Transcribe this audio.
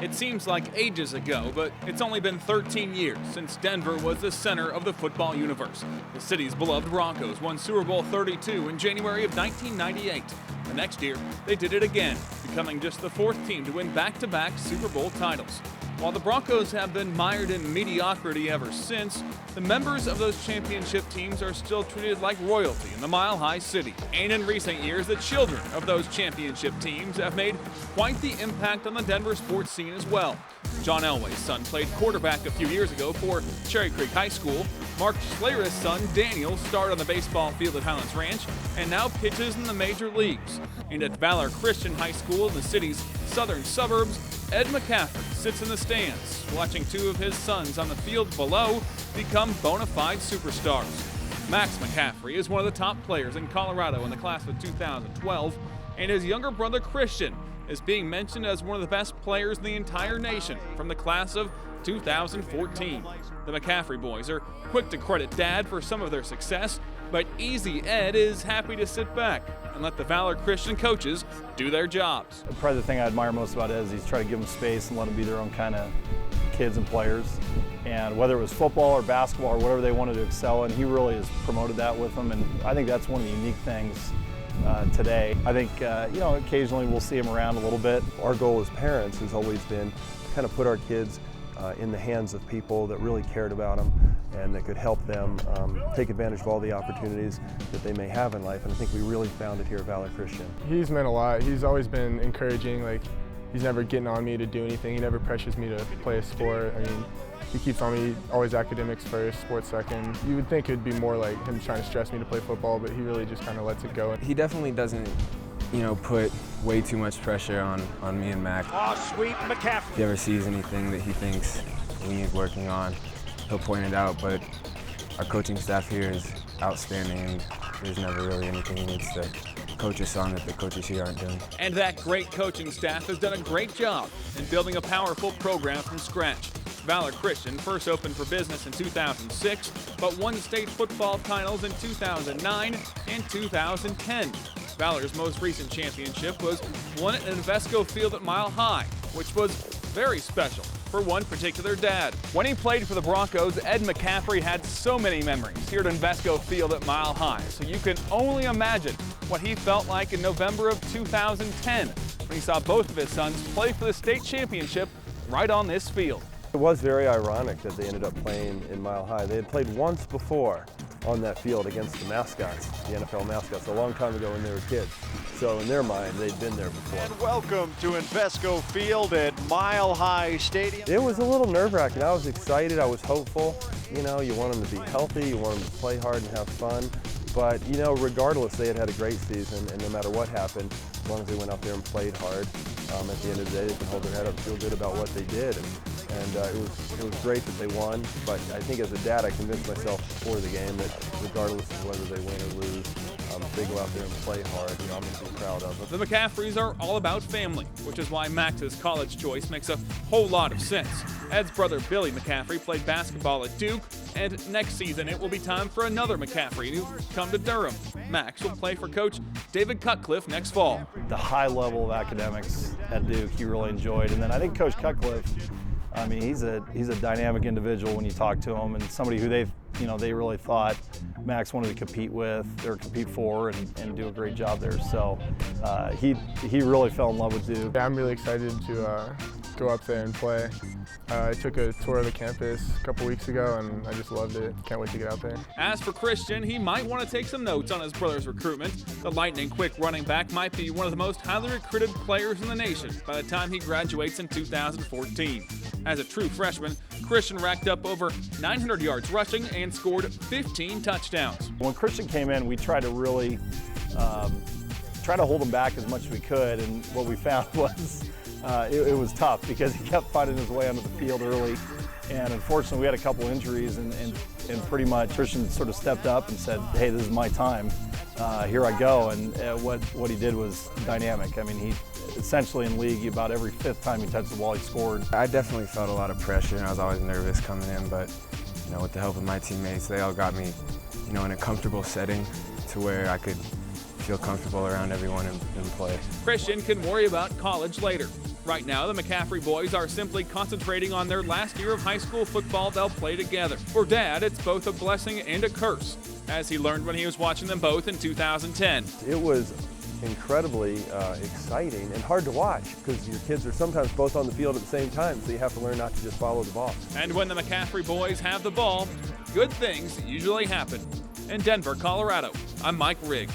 It seems like ages ago, but it's only been 13 years since Denver was the center of the football universe. The city's beloved Broncos won Super Bowl 32 in January of 1998. The next year, they did it again, becoming just the fourth team to win back-to-back Super Bowl titles. While the Broncos have been mired in mediocrity ever since, the members of those championship teams are still treated like royalty in the Mile High City. And in recent years, the children of those championship teams have made quite the impact on the Denver sports scene as well. John Elway's son played quarterback a few years ago for Cherry Creek High School. Mark Schlereth's son, Daniel, started on the baseball field at Highlands Ranch and now pitches in the major leagues. And at Valor Christian High School in the city's southern suburbs, Ed McCaffrey sits in the stands, watching two of his sons on the field below become bona fide superstars. Max McCaffrey is one of the top players in Colorado in the class of 2012, and his younger brother Christian is being mentioned as one of the best players in the entire nation from the class of 2014. The McCaffrey boys are quick to credit Dad for some of their success, but Easy Ed is happy to sit back and let the Valor Christian coaches do their jobs. Probably the thing I admire most about Ed is he's trying to give them space and let them be their own kind of kids and players. And whether it was football or basketball or whatever they wanted to excel in, he really has promoted that with them. And I think that's one of the unique things today. I think, occasionally we'll see him around a little bit. Our goal as parents has always been to kind of put our kids in the hands of people that really cared about them and that could help them take advantage of all the opportunities that they may have in life. And I think we really found it here at Valor Christian. He's meant a lot. He's always been encouraging. Like, he's never getting on me to do anything. He never pressures me to play a sport. I mean, he keeps on me always academics first, sports second. You would think it'd be more like him trying to stress me to play football, but he really just kind of lets it go. He definitely doesn't, put way too much pressure on me and Mac. Oh, sweet McCaffrey. If he ever sees anything that he thinks we need working on, he'll point it out, but our coaching staff here is outstanding, and there's never really anything he needs to coach us on that the coaches here aren't doing. And that great coaching staff has done a great job in building a powerful program from scratch. Valor Christian first opened for business in 2006, but won state football titles in 2009 and 2010. Valor's most recent championship was won at Invesco Field at Mile High, which was very special for one particular dad. When he played for the Broncos, Ed McCaffrey had so many memories here at Invesco Field at Mile High, so you can only imagine what he felt like in November of 2010 when he saw both of his sons play for the state championship right on this field. It was very ironic that they ended up playing in Mile High. They had played once before on that field against the mascots, the NFL mascots, a long time ago when they were kids. So in their mind, they'd been there before. And welcome to Invesco Field at Mile High Stadium. It was a little nerve-wracking. I was excited, I was hopeful. You want them to be healthy, you want them to play hard and have fun. But, regardless, they had had a great season, and no matter what happened, as long as they went out there and played hard, at the end of the day, they can hold their head up, feel good about what they did. And it was great that they won, but I think as a dad, I convinced myself before the game that regardless of whether they win or lose, if they go out there and play hard, I'm going to be proud of them. The McCaffreys are all about family, which is why Max's college choice makes a whole lot of sense. Ed's brother Billy McCaffrey played basketball at Duke, and next season it will be time for another McCaffrey to come to Durham. Max will play for Coach David Cutcliffe next fall. The high level of academics at Duke he really enjoyed, and then I think Coach Cutcliffe, he's a dynamic individual when you talk to him, and somebody who they really thought Max wanted to compete with or compete for and do a great job there. So he really fell in love with Duke. Yeah, I'm really excited to go up there and play. I took a tour of the campus a couple weeks ago, and I just loved it. Can't wait to get out there. As for Christian, he might want to take some notes on his brother's recruitment. The lightning-quick running back might be one of the most highly recruited players in the nation by the time he graduates in 2014. As a true freshman, Christian racked up over 900 yards rushing and scored 15 touchdowns. When Christian came in, we tried to really try to hold him back as much as we could, and what we found was it was tough because he kept finding his way onto the field early, and unfortunately we had a couple injuries, and pretty much Christian sort of stepped up and said, hey, this is my time, here I go, and what he did was dynamic. He essentially in league, about every fifth time he touched the ball, he scored. I definitely felt a lot of pressure, and I was always nervous coming in, but with the help of my teammates, they all got me in a comfortable setting to where I could feel comfortable around everyone and play. Christian can worry about college later. Right now, the McCaffrey boys are simply concentrating on their last year of high school football they'll play together. For Dad, it's both a blessing and a curse, as he learned when he was watching them both in 2010. It was incredibly exciting and hard to watch because your kids are sometimes both on the field at the same time, so you have to learn not to just follow the ball. And when the McCaffrey boys have the ball, good things usually happen. In Denver, Colorado, I'm Mike Rigg.